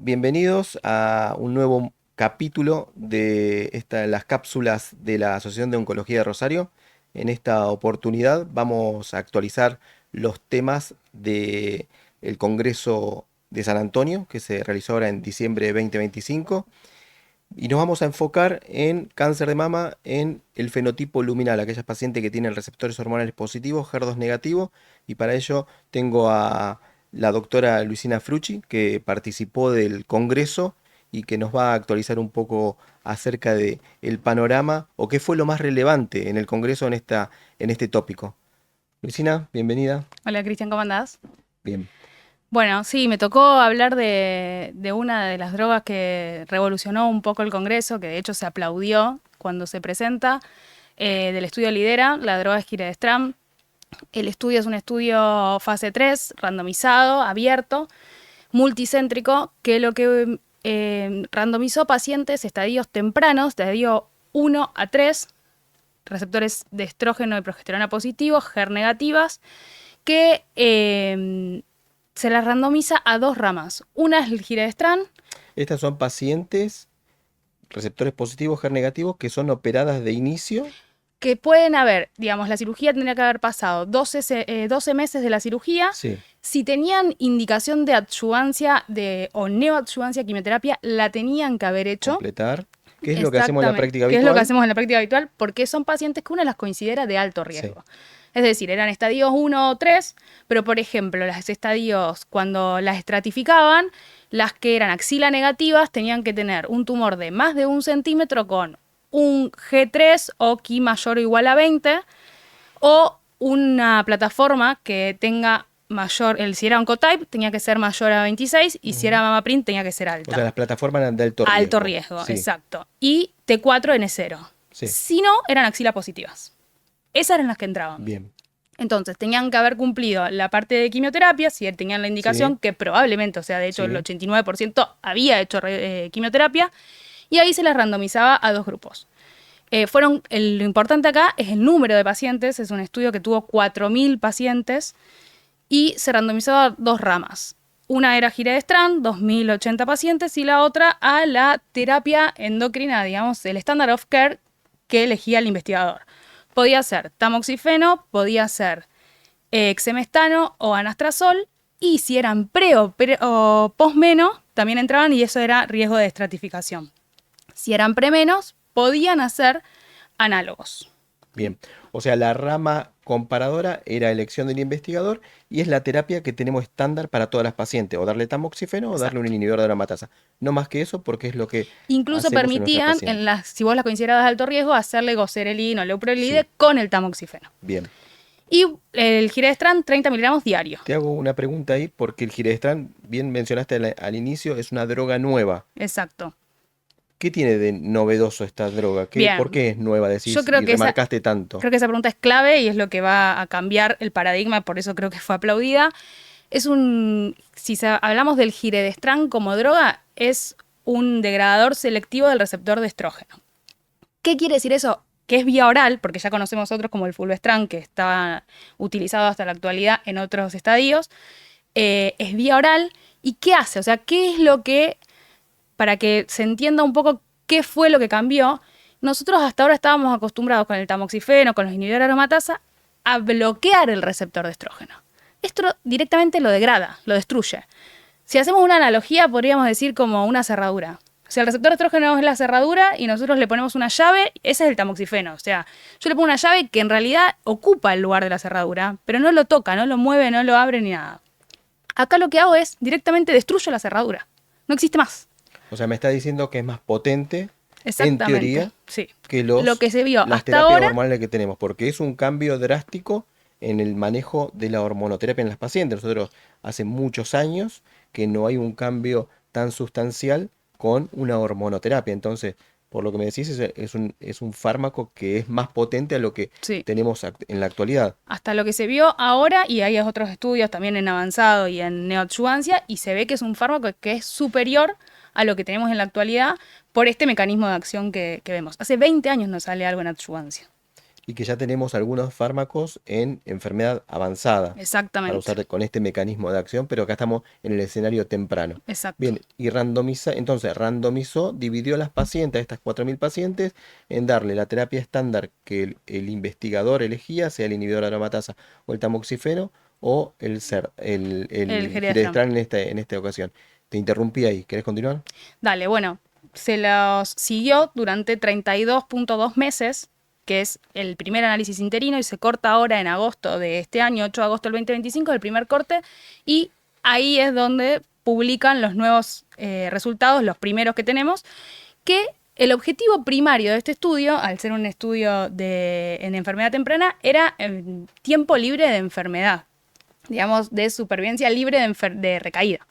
Bienvenidos a un nuevo capítulo de las cápsulas de la Asociación de Oncología de Rosario. En esta oportunidad vamos a actualizar los temas del Congreso de San Antonio, que se realizó ahora en diciembre de 2025, y nos vamos a enfocar en cáncer de mama, en el fenotipo luminal, aquellas pacientes que tienen receptores hormonales positivos, HER2 negativo, y para ello tengo a la doctora Luisina Frucci, que participó del Congreso y que nos va a actualizar un poco acerca de el panorama o qué fue lo más relevante en el Congreso en este tópico. Luisina, bienvenida. Hola Cristian, ¿cómo andás? Bien. Bueno, sí, me tocó hablar de una de las drogas que revolucionó un poco el Congreso, que de hecho se aplaudió cuando se presenta, del estudio Lidera, la droga es giredestrant. El estudio es un estudio fase 3, randomizado, abierto, multicéntrico, que lo que randomizó pacientes estadios tempranos, estadio 1 a 3, receptores de estrógeno y progesterona positivos, HER negativas, que se las randomiza a dos ramas. Una es el giredestrant. Estas son pacientes receptores positivos, HER negativos, que son operadas de inicio. Que pueden haber, digamos, la cirugía tendría que haber pasado 12 meses de la cirugía. Sí. Si tenían indicación de adyuvancia o neoadyuvancia quimioterapia, la tenían que haber hecho. Completar. ¿Qué es lo que hacemos en la práctica ¿Qué habitual? es lo que hacemos en la práctica habitual? Porque son pacientes que uno las considera de alto riesgo. Sí. Es decir, eran estadios 1 o 3, pero por ejemplo, las estadios, cuando las estratificaban, las que eran axila negativas tenían que tener un tumor de más de 1 centímetro con un G3 o Ki mayor o igual a 20, o una plataforma que tenga mayor, si era Oncotype tenía que ser mayor a 26 y si era MammaPrint tenía que ser alta. O sea, las plataformas eran de alto riesgo. Alto riesgo, sí. Exacto. Y T4N0. Sí. Si no, eran axila positivas. Esas eran las que entraban. Bien. Entonces, tenían que haber cumplido la parte de quimioterapia, si tenían la indicación, sí, que probablemente, o sea, de hecho sí, el 89% había hecho quimioterapia, y ahí se las randomizaba a dos grupos. Lo importante acá es el número de pacientes, es un estudio que tuvo 4.000 pacientes, y se randomizó a dos ramas. Una era giredestrant, 2.080 pacientes, y la otra a la terapia endocrina, digamos, el standard of care que elegía el investigador. Podía ser tamoxifeno, podía ser exemestano o anastrozol, y si eran pre o post-meno, también entraban y eso era riesgo de estratificación. Si eran pre-menos, podían hacer análogos. Bien, o sea, la rama comparadora era elección del investigador y es la terapia que tenemos estándar para todas las pacientes, o darle tamoxifeno o darle un inhibidor de aromatasa. No más que eso porque es lo que incluso permitían, si vos las considerabas de alto riesgo, hacerle goserelin o leuprolide sí, con el tamoxifeno. Bien. Y el giredestrant, 30 miligramos diario. Te hago una pregunta ahí porque el giredestrant, bien mencionaste al inicio, es una droga nueva. Exacto. ¿Qué tiene de novedoso esta droga? ¿Por qué es nueva? Decís, yo creo y que remarcaste tanto. Creo que esa pregunta es clave y es lo que va a cambiar el paradigma, por eso creo que fue aplaudida. Si hablamos del giredestrant como droga, es un degradador selectivo del receptor de estrógeno. ¿Qué quiere decir eso? Que es vía oral, porque ya conocemos otros como el fulvestrant, que está utilizado hasta la actualidad en otros estadios. Es vía oral. ¿Y qué hace? O sea, ¿qué es lo que, para que se entienda un poco qué fue lo que cambió? Nosotros hasta ahora estábamos acostumbrados con el tamoxifeno, con los inhibidores de aromatasa, a bloquear el receptor de estrógeno. Esto directamente lo degrada, lo destruye. Si hacemos una analogía, podríamos decir como una cerradura. O sea, el receptor de estrógeno es la cerradura y nosotros le ponemos una llave, ese es el tamoxifeno. O sea, yo le pongo una llave que en realidad ocupa el lugar de la cerradura, pero no lo toca, no lo mueve, no lo abre ni nada. Acá lo que hago es directamente destruyo la cerradura. No existe más. O sea, me está diciendo que es más potente, exactamente, en teoría, sí, que lo que se vio las hasta terapias ahora hormonales que tenemos, porque es un cambio drástico en el manejo de la hormonoterapia en las pacientes. Nosotros hace muchos años que no hay un cambio tan sustancial con una hormonoterapia. Entonces, por lo que me decís, es un fármaco que es más potente a lo que sí, tenemos en la actualidad. Hasta lo que se vio ahora, y hay otros estudios también en avanzado y en neoadjuvancia, y se ve que es un fármaco que es superior a lo que tenemos en la actualidad por este mecanismo de acción que vemos. Hace 20 años no sale algo en adjuvancia. y que ya tenemos algunos fármacos en enfermedad avanzada para Exactamente, usar con este mecanismo de acción, pero acá estamos en el escenario temprano. exacto. Bien, y entonces randomizó, dividió a las pacientes, a estas 4.000 pacientes, en darle la terapia estándar que el investigador elegía, sea el inhibidor de aromatasa o el tamoxifeno, o El el Geredestran. giredestrán en esta ocasión. Te interrumpí ahí, ¿querés continuar? Dale, bueno, se los siguió durante 32.2 meses, que es el primer análisis interino, y se corta ahora en agosto de este año, 8 de agosto del 2025, el primer corte, y ahí es donde publican los nuevos resultados, los primeros que tenemos, que el objetivo primario de este estudio, al ser un estudio en enfermedad temprana, era tiempo libre de enfermedad, digamos, de supervivencia libre de recaída.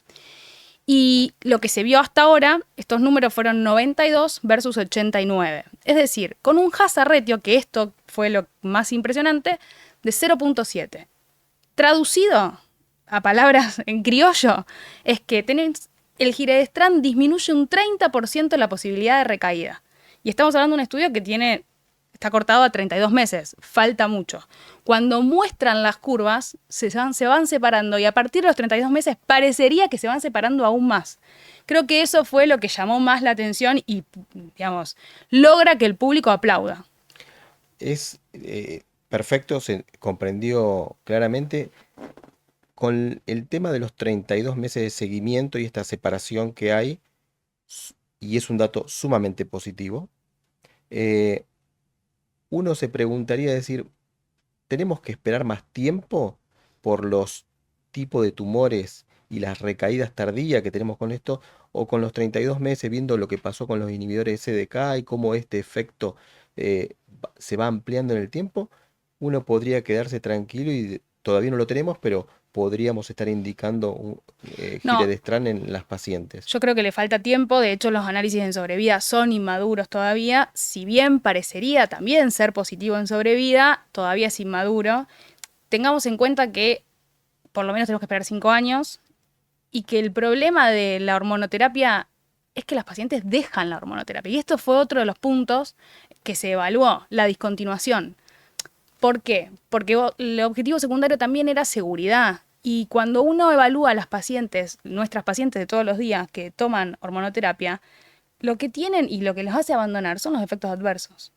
Y lo que se vio hasta ahora, estos números fueron 92 versus 89. Es decir, con un hazard ratio, que esto fue lo más impresionante, de 0.7. Traducido a palabras en criollo, es que el giredestrán disminuye un 30% la posibilidad de recaída. Y estamos hablando de un estudio que está cortado a 32 meses, falta mucho. Cuando muestran las curvas, se van separando y a partir de los 32 meses parecería que se van separando aún más. Creo que eso fue lo que llamó más la atención y, digamos, logra que el público aplauda. Es perfecto, se comprendió claramente con el tema de los 32 meses de seguimiento y esta separación que hay, y es un dato sumamente positivo. eh, Uno se preguntaría, decir, ¿tenemos que esperar más tiempo por los tipos de tumores y las recaídas tardías que tenemos con esto? ¿O con los 32 meses, viendo lo que pasó con los inhibidores SDK y cómo este efecto se va ampliando en el tiempo? Uno podría quedarse tranquilo y todavía no lo tenemos, pero podríamos estar indicando un No, giredestrán en las pacientes. yo creo que le falta tiempo, de hecho los análisis en sobrevida son inmaduros todavía, si bien parecería también ser positivo en sobrevida, todavía es inmaduro. Tengamos en cuenta que por lo menos tenemos que esperar 5 años y que el problema de la hormonoterapia es que las pacientes dejan la hormonoterapia. Y esto fue otro de los puntos que se evaluó, la discontinuación. ¿Por qué? Porque el objetivo secundario también era seguridad. Y cuando uno evalúa a las pacientes, nuestras pacientes de todos los días que toman hormonoterapia, lo que tienen y lo que los hace abandonar son los efectos adversos.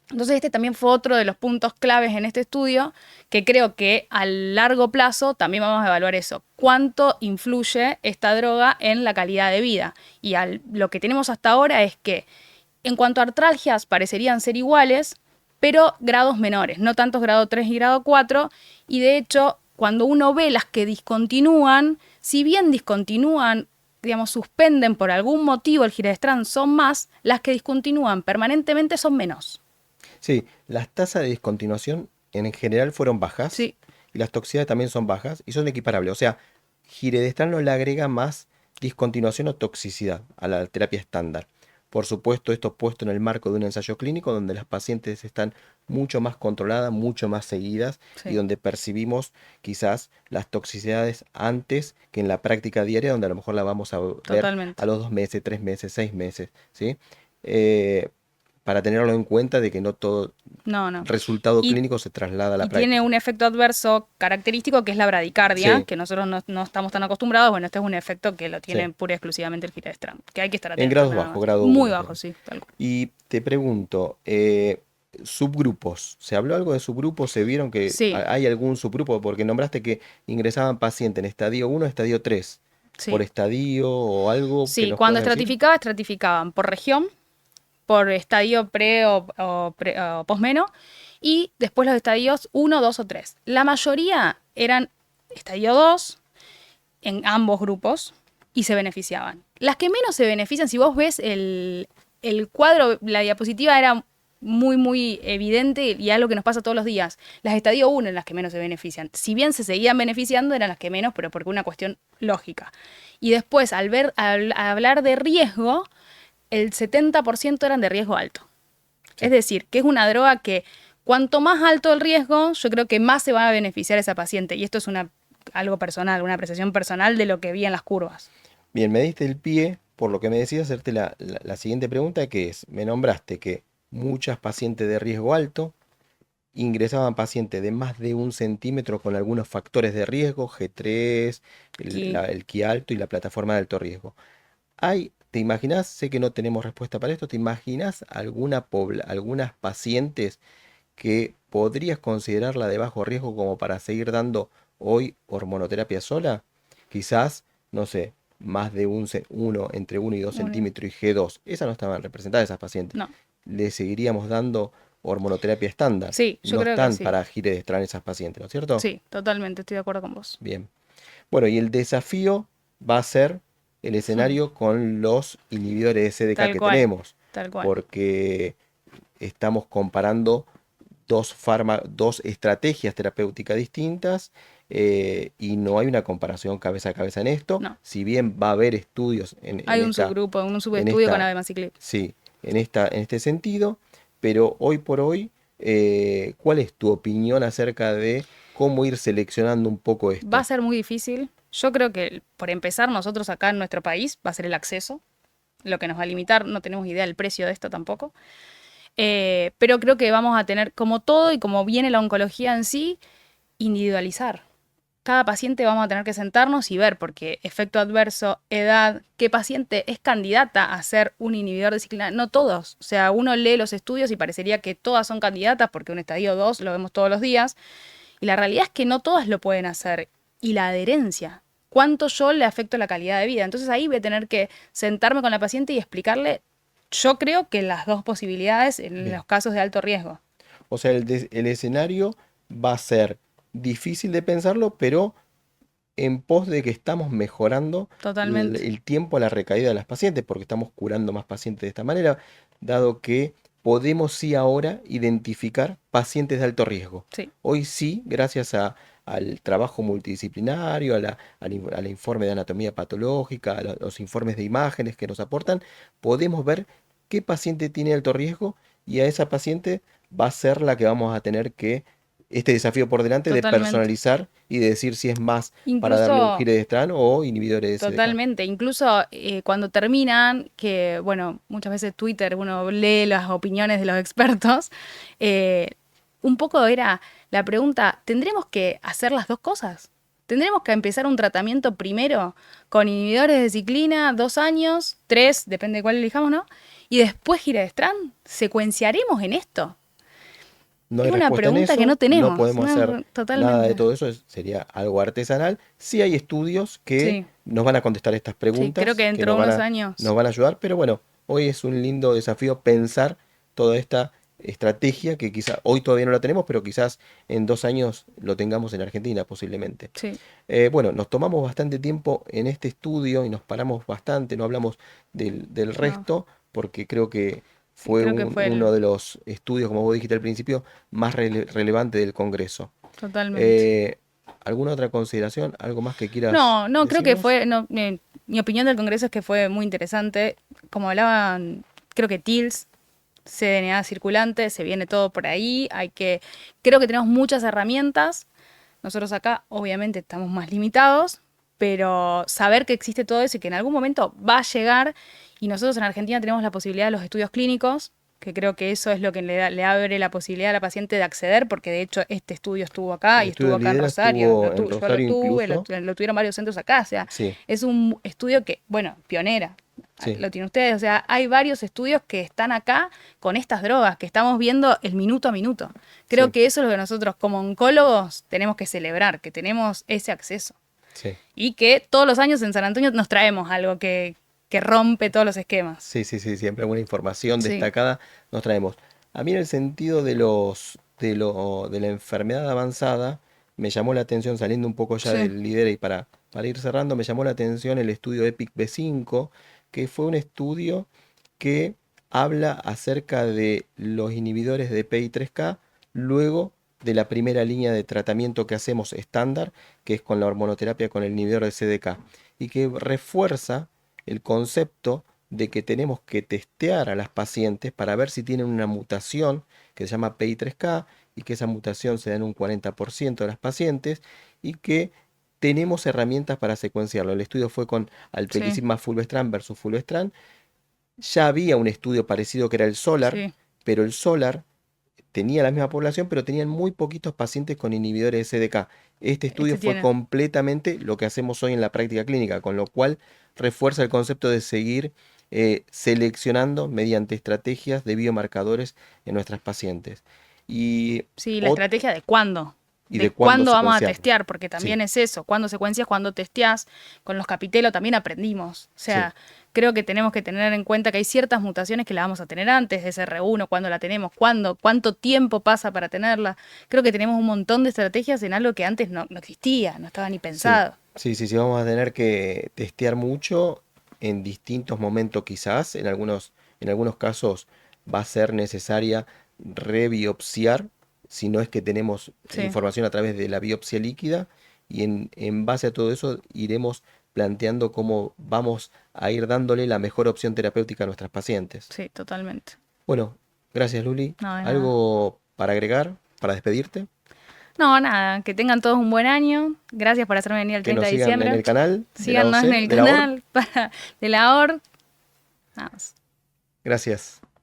Entonces este también fue otro de los puntos claves en este estudio, que creo que a largo plazo también vamos a evaluar eso. ¿Cuánto influye esta droga en la calidad de vida? Y lo que tenemos hasta ahora es que en cuanto a artralgias parecerían ser iguales, pero grados menores, no tantos grado 3 y grado 4. Y de hecho, cuando uno ve las que discontinúan, si bien discontinúan, digamos, suspenden por algún motivo el giredestrán son más, las que discontinúan permanentemente son menos. Sí, las tasas de discontinuación en general fueron bajas Sí, y las toxicidades también son bajas y son equiparables. O sea, giredestrán no le agrega más discontinuación o toxicidad a la terapia estándar. Por supuesto, esto puesto en el marco de un ensayo clínico donde las pacientes están mucho más controladas, mucho más seguidas y sí, donde percibimos quizás las toxicidades antes que en la práctica diaria, donde a lo mejor la vamos a ver a totalmente. los 2 meses, 3 meses, 6 meses, ¿sí? Eh, para tenerlo en cuenta de que no todo No, no. resultado Y, clínico se traslada a la y tiene práctica. un efecto adverso característico que es la bradicardia, Sí, que nosotros no estamos tan acostumbrados. Bueno, este es un efecto que lo sí. tiene pura y exclusivamente el giredestrán, que hay que estar En atentos grados nada bajos, más. grado Muy 1, bajo, digamos. sí, tal cual. Y te pregunto, subgrupos. ¿Se habló algo de subgrupos? ¿Se vieron que Sí, hay algún subgrupo? Porque nombraste que ingresaban pacientes en estadio 1, estadio 3. ¿Por sí. estadio o algo que Sí, nos cuando puedas decir? estratificaban por región, por estadio pre o posmeno, y después los estadios uno, 2 o 3. La mayoría eran estadio 2 en ambos grupos y se beneficiaban. Las que menos se benefician, si vos ves el cuadro, la diapositiva era muy evidente y algo que nos pasa todos los días. Las estadio 1 en las que menos se benefician. Si bien se seguían beneficiando, eran las que menos, pero porque una cuestión lógica. Y después, al hablar de riesgo, el 70% eran de riesgo alto. Es Sí. decir, que es una droga que cuanto más alto el riesgo, yo creo que más se va a beneficiar esa paciente. Y esto es algo personal, una apreciación personal de lo que vi en las curvas. Bien, me diste el pie, por lo que me decías, hacerte la siguiente pregunta, que es, me nombraste que muchas pacientes de riesgo alto, ingresaban pacientes de más de 1 centímetro con algunos factores de riesgo, G3, Aquí, el Ki alto y la plataforma de alto riesgo. ¿Te imaginas? Sé que no tenemos respuesta para esto. ¿Te imaginas algunas pacientes que podrías considerarla de bajo riesgo como para seguir dando hoy hormonoterapia sola? Quizás, no sé, más de entre 1 y 2 centímetros y G2. Esas no estaban representadas, esas pacientes. no. Le seguiríamos dando hormonoterapia estándar. Sí, yo No creo que están sí. para giredestrán esas pacientes, ¿no es cierto? Sí, totalmente, estoy de acuerdo con vos. Bien. Bueno, y el desafío va a ser el escenario con los inhibidores de CDK Tal que cual, tenemos, tal cual. porque estamos comparando dos estrategias terapéuticas distintas, y no hay una comparación cabeza a cabeza en esto. No. Si bien va a haber estudios Hay un subgrupo, un en subestudio con esta, abemaciclib. sí, en este sentido, pero hoy por hoy, ¿cuál es tu opinión acerca de cómo ir seleccionando un poco Va a esto? ser muy difícil. Yo creo que, por empezar, nosotros acá en nuestro país va a ser el acceso, lo que nos va a limitar. No tenemos idea del precio de esto tampoco. Pero creo que vamos a tener, como todo y como viene la oncología en sí, individualizar. Cada paciente vamos a tener que sentarnos y ver, porque efecto adverso, edad, qué paciente es candidata a ser un inhibidor de ciclina. No todos. O sea, uno lee los estudios y parecería que todas son candidatas porque un estadio 2 lo vemos todos los días. Y la realidad es que no todas lo pueden hacer. Y la adherencia. ¿Cuánto yo le afecto la calidad de vida? Entonces ahí voy a tener que sentarme con la paciente y explicarle, yo creo que las dos posibilidades en Bien. los casos de alto riesgo. O sea, el escenario va a ser difícil de pensarlo, pero en pos de que estamos mejorando Totalmente. el tiempo a la recaída de las pacientes, porque estamos curando más pacientes de esta manera, dado que podemos sí ahora identificar pacientes de alto riesgo. Sí. Hoy sí, gracias al trabajo multidisciplinario, al informe de anatomía patológica, a los informes de imágenes que nos aportan, podemos ver qué paciente tiene alto riesgo y a esa paciente va a ser la que vamos a tener que este desafío por delante de Totalmente. personalizar y de decir si es más para darle un Incluso, giredestrán o inhibidores de SDK. totalmente, incluso cuando terminan, que bueno, muchas veces Twitter uno lee las opiniones de los expertos, eh, un poco era la pregunta, ¿tendremos que hacer las dos cosas? ¿Tendremos que empezar un tratamiento primero con inhibidores de ciclina, 2 años, 3, depende de cuál elijamos, ¿no? Y después giredestrán, ¿secuenciaremos en esto? No Es hay una respuesta en pregunta que no eso, no tenemos, podemos hacer no, nada de totalmente. todo eso, sería algo artesanal. Sí hay estudios que Sí, nos van a contestar estas sí, creo que preguntas, que dentro de unos años. nos van a ayudar, pero bueno, hoy es un lindo desafío pensar toda esta estrategia que quizá hoy todavía no la tenemos, pero quizás en 2 años lo tengamos en Argentina posiblemente. Sí, Bueno, nos tomamos bastante tiempo en este estudio y nos paramos bastante, no hablamos del no. resto, porque creo que Sí, fue creo que fue uno el... de los estudios, como vos dijiste al principio, más relevante del Congreso. Totalmente. Eh, ¿Alguna otra consideración? ¿Algo más que quieras No, no, creo que decirnos? fue... No, mi opinión del Congreso es que fue muy interesante. Como hablaban, creo que TILS, CDNA circulante, se viene todo por ahí. Creo que tenemos muchas herramientas. Nosotros acá, obviamente, estamos más limitados, pero saber que existe todo eso y que en algún momento va a llegar, y nosotros en Argentina tenemos la posibilidad de los estudios clínicos, que creo que eso es lo que le abre la posibilidad a la paciente de acceder, porque de hecho este estudio estuvo acá El y estudio estuvo de acá en Lidera Rosario, estuvo en yo lo Rosario tuve, incluso. lo tuvieron varios centros acá, o sea, Sí, es un estudio que, bueno, pionera, sí, lo tienen ustedes, o sea, hay varios estudios que están acá con estas drogas, que estamos viendo el minuto a minuto. Creo sí, que eso es lo que nosotros como oncólogos tenemos que celebrar, que tenemos ese acceso. sí. Y que todos los años en San Antonio nos traemos algo que rompe todos los esquemas. Sí, sí, sí, siempre alguna información Sí, destacada nos traemos. A mí en el sentido de la enfermedad avanzada, me llamó la atención, saliendo un poco ya sí, del líder y para ir cerrando, me llamó la atención el estudio EPIC B5, que fue un estudio que habla acerca de los inhibidores de PI3K luego de la primera línea de tratamiento que hacemos estándar, que es con la hormonoterapia con el inhibidor de CDK, y que refuerza el concepto de que tenemos que testear a las pacientes para ver si tienen una mutación que se llama PI3K y que esa mutación se da en un 40% de las pacientes y que tenemos herramientas para secuenciarlo. El estudio fue con sí, alpelisib más fulvestrant versus fulvestrant. Ya había un estudio parecido que era el SOLAR, sí, pero el SOLAR tenía la misma población, pero tenían muy poquitos pacientes con inhibidores de CDK. Este estudio fue tiene. completamente lo que hacemos hoy en la práctica clínica, con lo cual refuerza el concepto de seguir seleccionando mediante estrategias de biomarcadores en nuestras pacientes. Y, Sí, la estrategia de cuándo. y De de cuándo cuándo vamos a secuenciar. testear, porque Sí, también es eso, cuándo secuencias, cuándo testeás. Con los capitelos también aprendimos. O sí, sea, creo que tenemos que tener en cuenta que hay ciertas mutaciones que la vamos a tener antes de SR1, cuándo la tenemos, cuánto tiempo pasa para tenerla. Creo que tenemos un montón de estrategias en algo que antes no existía, no estaba ni sí. pensado. Sí, vamos a tener que testear mucho en distintos momentos quizás. En algunos casos va a ser necesaria rebiopsiar, si no es que tenemos Sí, información a través de la biopsia líquida, y en base a todo eso iremos planteando cómo vamos a ir dándole la mejor opción terapéutica a nuestras pacientes. sí, totalmente. Bueno, gracias Luli. No, de nada. ¿Algo para agregar, para despedirte? No, nada, que tengan todos un buen año. Gracias por hacerme venir el Que 30 nos de sigan en diciembre. el canal de la Síganos en OC, el de la OR. canal de la OR. Nada más. Gracias.